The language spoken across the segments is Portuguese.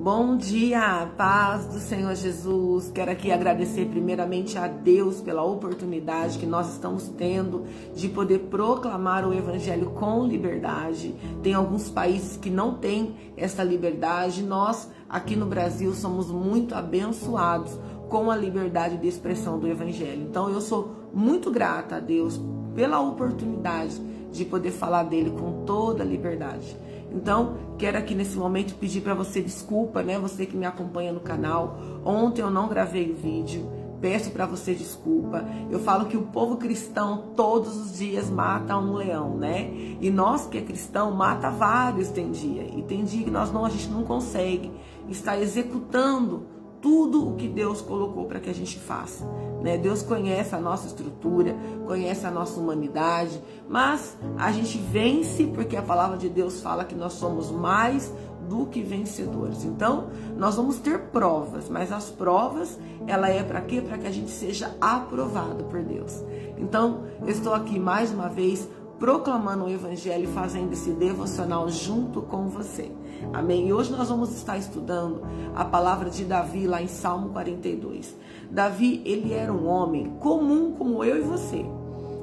Bom dia, paz do Senhor Jesus. Quero aqui agradecer primeiramente a Deus pela oportunidade que nós estamos tendo de poder proclamar o Evangelho com liberdade. Tem alguns países que não têm essa liberdade. Nós, aqui no Brasil, somos muito abençoados com a liberdade de expressão do Evangelho. Então eu sou muito grata a Deus pela oportunidade de poder falar dele com toda a liberdade. Então, quero aqui nesse momento pedir para você desculpa, né? Você que me acompanha no canal. Ontem eu não gravei o vídeo, peço para você desculpa. Eu falo que o povo cristão todos os dias mata um leão, né? E nós que é cristão mata vários tem dia. E tem dia que a gente não consegue estar executando tudo o que Deus colocou para que a gente faça, né? Deus conhece a nossa estrutura, conhece a nossa humanidade, mas a gente vence porque a palavra de Deus fala que nós somos mais do que vencedores. Então, nós vamos ter provas, mas as provas, ela é para quê? Para que a gente seja aprovado por Deus. Então, eu estou aqui mais uma vez proclamando o Evangelho e fazendo esse devocional junto com você. Amém? E hoje nós vamos estar estudando a palavra de Davi lá em Salmo 42. Davi, ele era um homem comum como eu e você.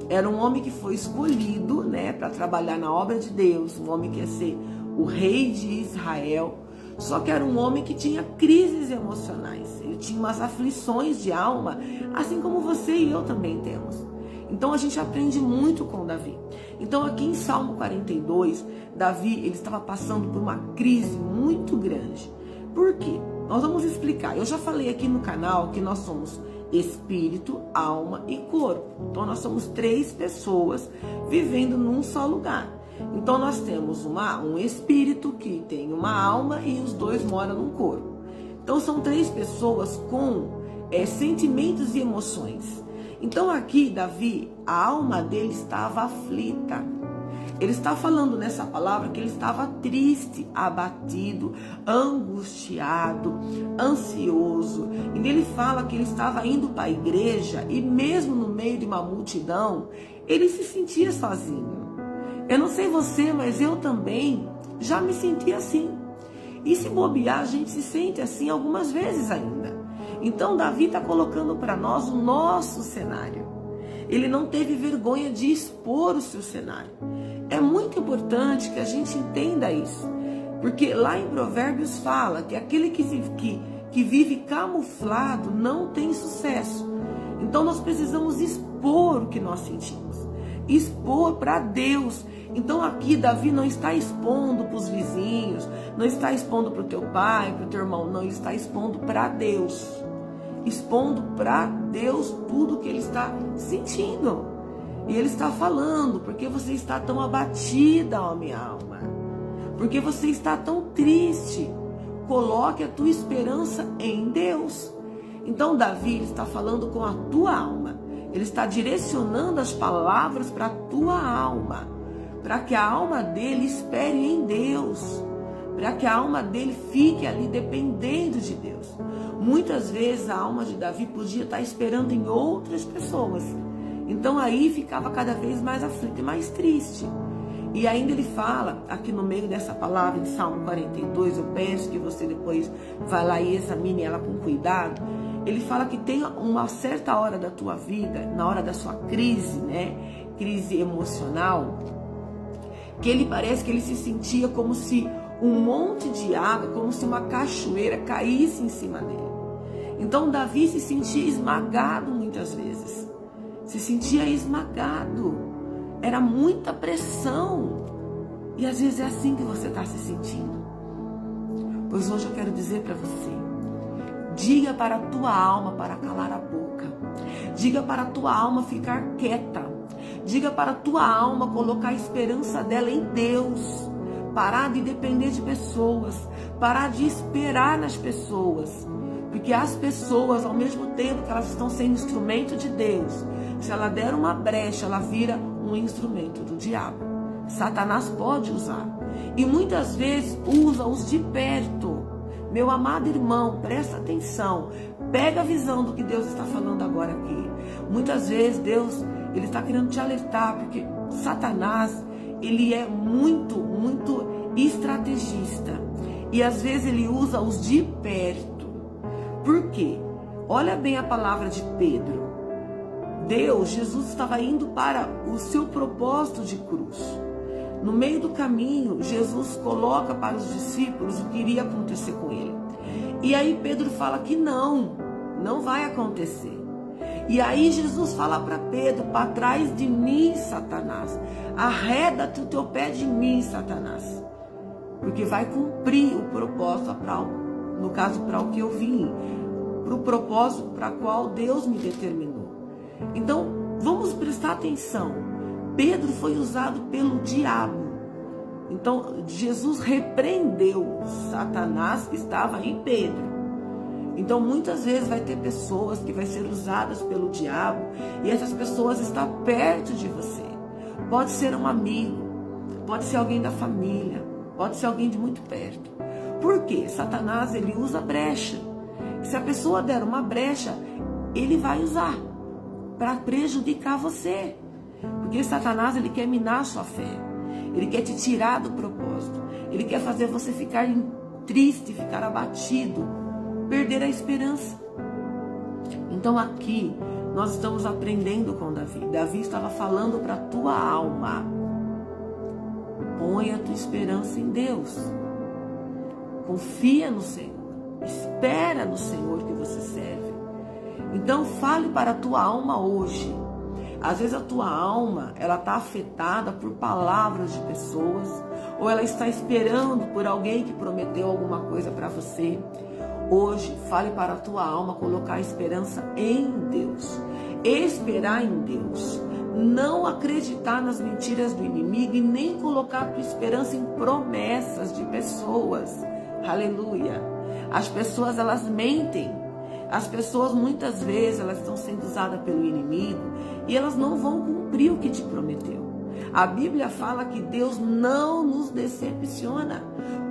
Era um homem que foi escolhido, né, para trabalhar na obra de Deus, um homem que ia ser o rei de Israel. Só que era um homem que tinha crises emocionais. Ele tinha umas aflições de alma, assim como você e eu também temos. Então a gente aprende muito com Davi. Então aqui em Salmo 42, Davi ele estava passando por uma crise muito grande. Por quê? Nós vamos explicar. Eu já falei aqui no canal que nós somos espírito, alma e corpo. Então nós somos 3 pessoas vivendo num só lugar. Então nós temos um espírito que tem uma alma e os 2 moram num corpo. Então são 3 pessoas com sentimentos e emoções. Então aqui, Davi, a alma dele estava aflita. Ele está falando nessa palavra que ele estava triste, abatido, angustiado, ansioso. E ele fala que ele estava indo para a igreja e mesmo no meio de uma multidão, ele se sentia sozinho. Eu não sei você, mas eu também já me senti assim. E se bobear, a gente se sente assim algumas vezes ainda. Então Davi está colocando para nós o nosso cenário. Ele não teve vergonha de expor o seu cenário. É muito importante que a gente entenda isso. Porque lá em Provérbios fala que aquele que vive camuflado não tem sucesso. Então nós precisamos expor o que nós sentimos. Expor para Deus. Então aqui Davi não está expondo para os vizinhos, não está expondo para o teu pai, para o teu irmão, não, ele está expondo para Deus. Expondo para Deus tudo que ele está sentindo. E ele está falando, porque você está tão abatida, ó minha alma. Porque você está tão triste. Coloque a tua esperança em Deus. Então Davi está falando com a tua alma. Ele está direcionando as palavras para a tua alma. Para que a alma dele espere em Deus. Para que a alma dele fique ali dependendo de Deus. Muitas vezes a alma de Davi podia estar esperando em outras pessoas. Então aí ficava cada vez mais aflito e mais triste. E ainda ele fala, aqui no meio dessa palavra de Salmo 42, eu peço que você depois vá lá e examine ela com cuidado. Ele fala que tem uma certa hora da tua vida, na hora da sua crise, né? Crise emocional, que ele parece que ele se sentia como se um monte de água, como se uma cachoeira caísse em cima dele. Então Davi se sentia esmagado muitas vezes. Se sentia esmagado. Era muita pressão. E às vezes é assim que você está se sentindo. Pois hoje eu quero dizer para você. Diga para a tua alma para calar a boca. Diga para a tua alma ficar quieta. Diga para a tua alma colocar a esperança dela em Deus. Parar de depender de pessoas. Parar de esperar nas pessoas. Porque as pessoas, ao mesmo tempo que elas estão sendo instrumento de Deus, se ela der uma brecha, ela vira um instrumento do diabo. Satanás pode usar. E muitas vezes usa os de perto. Meu amado irmão, presta atenção. Pega a visão do que Deus está falando agora aqui. Muitas vezes Deus, ele está querendo te alertar, porque Satanás, ele é muito estrategista. E às vezes ele usa os de perto. Por quê? Olha bem a palavra de Pedro. Jesus estava indo para o seu propósito de cruz. No meio do caminho, Jesus coloca para os discípulos o que iria acontecer com ele. E aí Pedro fala que não vai acontecer. E aí Jesus fala para Pedro: para trás de mim, Satanás. Arreda-te o teu pé de mim, Satanás. Porque vai cumprir o propósito, no caso, para o que eu vim. Para o propósito para o qual Deus me determinou. Então, vamos prestar atenção. Pedro foi usado pelo diabo. Então, Jesus repreendeu Satanás que estava em Pedro. Então, muitas vezes vai ter pessoas que vão ser usadas pelo diabo e essas pessoas estão perto de você. Pode ser um amigo, pode ser alguém da família, pode ser alguém de muito perto. Por quê? Satanás, ele usa brecha. Se a pessoa der uma brecha, ele vai usar para prejudicar você. Porque Satanás, ele quer minar a sua fé. Ele quer te tirar do propósito. Ele quer fazer você ficar triste, ficar abatido, perder a esperança. Então aqui nós estamos aprendendo com Davi. Davi estava falando para a tua alma: põe a tua esperança em Deus. Confia no Senhor. Espera no Senhor que você serve. Então fale para a tua alma hoje. Às vezes a tua alma, ela está afetada por palavras de pessoas, ou ela está esperando por alguém que prometeu alguma coisa para você. Hoje, fale para a tua alma colocar esperança em Deus. Esperar em Deus. Não acreditar nas mentiras do inimigo e nem colocar a tua esperança em promessas de pessoas. Aleluia. As pessoas, elas mentem. As pessoas, muitas vezes, elas estão sendo usadas pelo inimigo e elas não vão cumprir o que te prometeu. A Bíblia fala que Deus não nos decepciona.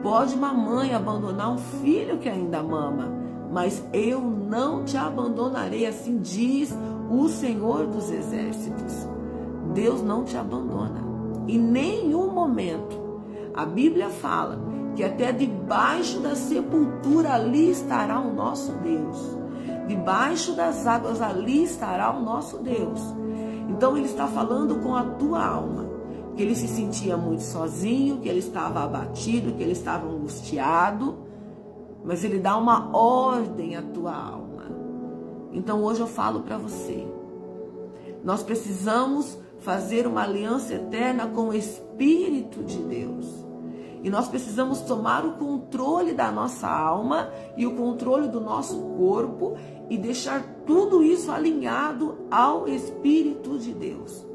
Pode uma mãe abandonar um filho que ainda mama, mas eu não te abandonarei, assim diz o Senhor dos Exércitos. Deus não te abandona em nenhum momento. A Bíblia fala que até debaixo da sepultura ali estará o nosso Deus. Debaixo das águas ali estará o nosso Deus. Então ele está falando com a tua alma, que ele se sentia muito sozinho, que ele estava abatido, que ele estava angustiado, mas ele dá uma ordem à tua alma. Então hoje eu falo para você, nós precisamos fazer uma aliança eterna com o Espírito de Deus. E nós precisamos tomar o controle da nossa alma e o controle do nosso corpo e deixar tudo isso alinhado ao Espírito de Deus.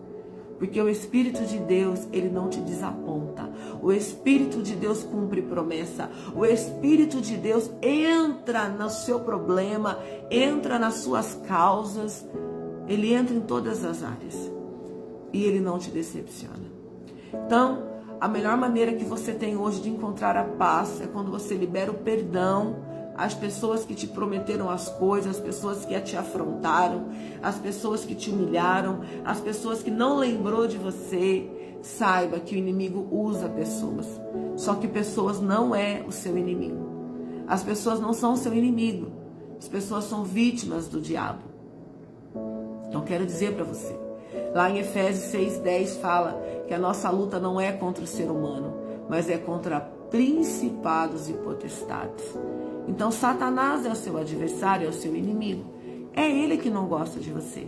Porque o Espírito de Deus, ele não te desaponta. O Espírito de Deus cumpre promessa. O Espírito de Deus entra no seu problema, entra nas suas causas. Ele entra em todas as áreas. E ele não te decepciona. Então, a melhor maneira que você tem hoje de encontrar a paz é quando você libera o perdão às pessoas que te prometeram as coisas, as pessoas que te afrontaram, as pessoas que te humilharam, as pessoas que não lembrou de você. Saiba que o inimigo usa pessoas, só que pessoas não é o seu inimigo. As pessoas não são o seu inimigo, as pessoas são vítimas do diabo. Então quero dizer para você, lá em Efésios 6:10 fala que a nossa luta não é contra o ser humano, mas é contra principados e potestades. Então Satanás é o seu adversário, é o seu inimigo. É ele que não gosta de você.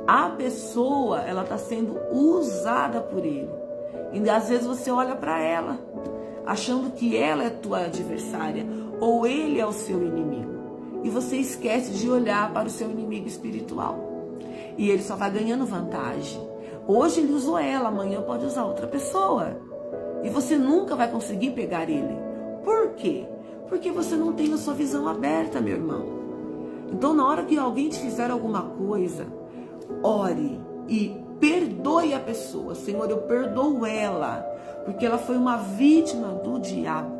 A pessoa, ela está sendo usada por ele. E às vezes você olha para ela, achando que ela é tua adversária, ou ele é o seu inimigo. E você esquece de olhar para o seu inimigo espiritual. E ele só vai ganhando vantagem. Hoje ele usou ela, amanhã pode usar outra pessoa. E você nunca vai conseguir pegar ele. Por quê? Porque você não tem a sua visão aberta, meu irmão. Então, na hora que alguém te fizer alguma coisa, ore e perdoe a pessoa. Senhor, eu perdoo ela, porque ela foi uma vítima do diabo.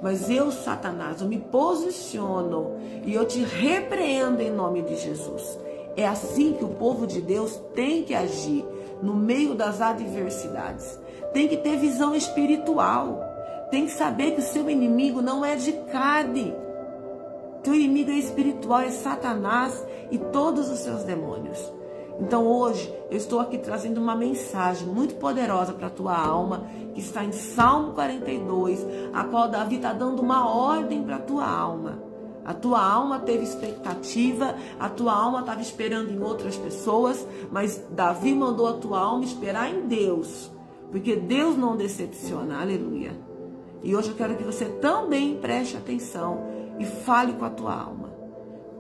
Mas eu, Satanás, eu me posiciono e eu te repreendo em nome de Jesus. É assim que o povo de Deus tem que agir no meio das adversidades. Tem que ter visão espiritual. Tem que saber que o seu inimigo não é de carne. Teu inimigo é espiritual, é Satanás e todos os seus demônios. Então hoje eu estou aqui trazendo uma mensagem muito poderosa para a tua alma, que está em Salmo 42, a qual Davi está dando uma ordem para a tua alma. A tua alma teve expectativa, a tua alma estava esperando em outras pessoas, mas Davi mandou a tua alma esperar em Deus, porque Deus não decepciona, aleluia. E hoje eu quero que você também preste atenção e fale com a tua alma.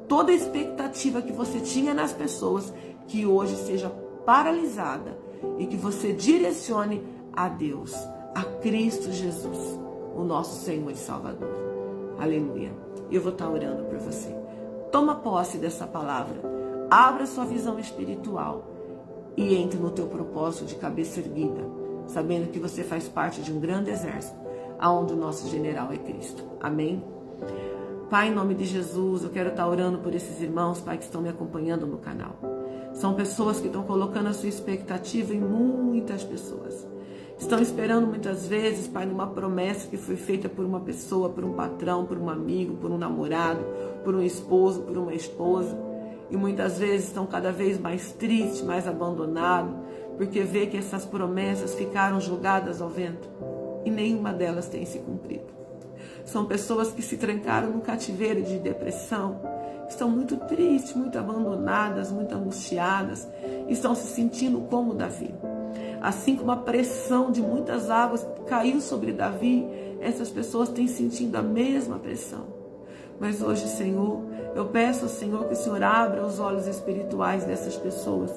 Toda expectativa que você tinha nas pessoas, que hoje seja paralisada e que você direcione a Deus, a Cristo Jesus, o nosso Senhor e Salvador. Aleluia. Eu vou estar orando por você. Toma posse dessa palavra. Abra sua visão espiritual e entre no teu propósito de cabeça erguida, sabendo que você faz parte de um grande exército, aonde o nosso general é Cristo. Amém? Pai, em nome de Jesus, eu quero estar orando por esses irmãos, Pai, que estão me acompanhando no canal. São pessoas que estão colocando a sua expectativa em muitas pessoas. Estão esperando muitas vezes, Pai, numa promessa que foi feita por uma pessoa, por um patrão, por um amigo, por um namorado, por um esposo, por uma esposa. E muitas vezes estão cada vez mais tristes, mais abandonados, porque vê que essas promessas ficaram jogadas ao vento e nenhuma delas tem se cumprido. São pessoas que se trancaram no cativeiro de depressão, estão muito tristes, muito abandonadas, muito angustiadas, estão se sentindo como Davi. Assim como a pressão de muitas águas caiu sobre Davi, essas pessoas têm sentido a mesma pressão. Mas hoje, Senhor, eu peço ao Senhor que o Senhor abra os olhos espirituais dessas pessoas.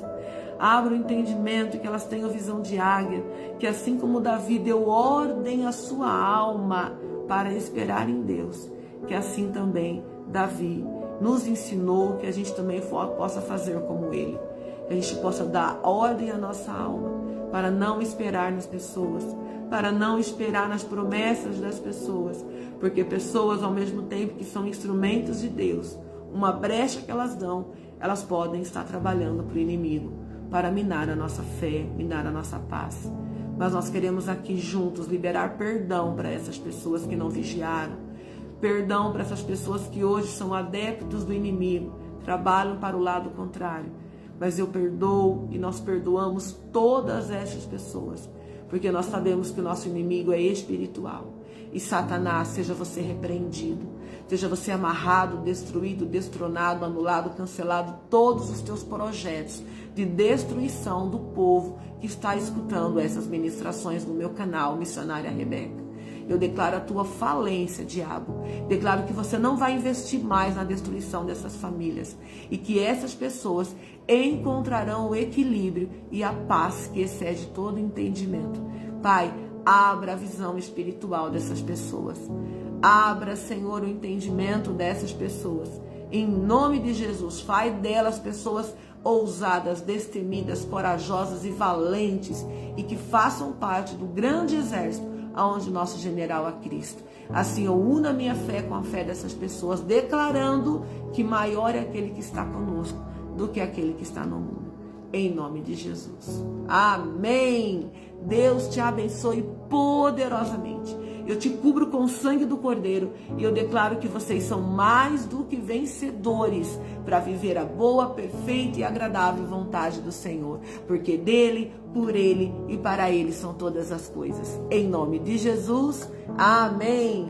Abra o entendimento e que elas tenham visão de águia, que assim como Davi deu ordem à sua alma para esperar em Deus, que assim também Davi nos ensinou que a gente também possa fazer como ele. Que a gente possa dar ordem à nossa alma para não esperar nas pessoas, para não esperar nas promessas das pessoas, porque pessoas, ao mesmo tempo que são instrumentos de Deus, uma brecha que elas dão, elas podem estar trabalhando para o inimigo, para minar a nossa fé, minar a nossa paz. Mas nós queremos aqui juntos liberar perdão para essas pessoas que não vigiaram, perdão para essas pessoas que hoje são adeptos do inimigo, trabalham para o lado contrário. Mas eu perdoo e nós perdoamos todas essas pessoas, porque nós sabemos que o nosso inimigo é espiritual. E Satanás, seja você repreendido, seja você amarrado, destruído, destronado, anulado, cancelado, todos os teus projetos de destruição do povo que está escutando essas ministrações no meu canal, Missionária Rebeca. Eu declaro a tua falência, diabo. Declaro que você não vai investir mais na destruição dessas famílias. E que essas pessoas encontrarão o equilíbrio e a paz que excede todo entendimento. Pai, abra a visão espiritual dessas pessoas. Abra, Senhor, o entendimento dessas pessoas. Em nome de Jesus, faz delas pessoas ousadas, destemidas, corajosas e valentes. E que façam parte do grande exército aonde nosso general é Cristo. Assim eu uno a minha fé com a fé dessas pessoas, declarando que maior é aquele que está conosco do que aquele que está no mundo. Em nome de Jesus. Amém. Deus te abençoe poderosamente. Eu te cubro com o sangue do Cordeiro e eu declaro que vocês são mais do que vencedores para viver a boa, perfeita e agradável vontade do Senhor. Porque dele, por ele e para ele são todas as coisas. Em nome de Jesus. Amém.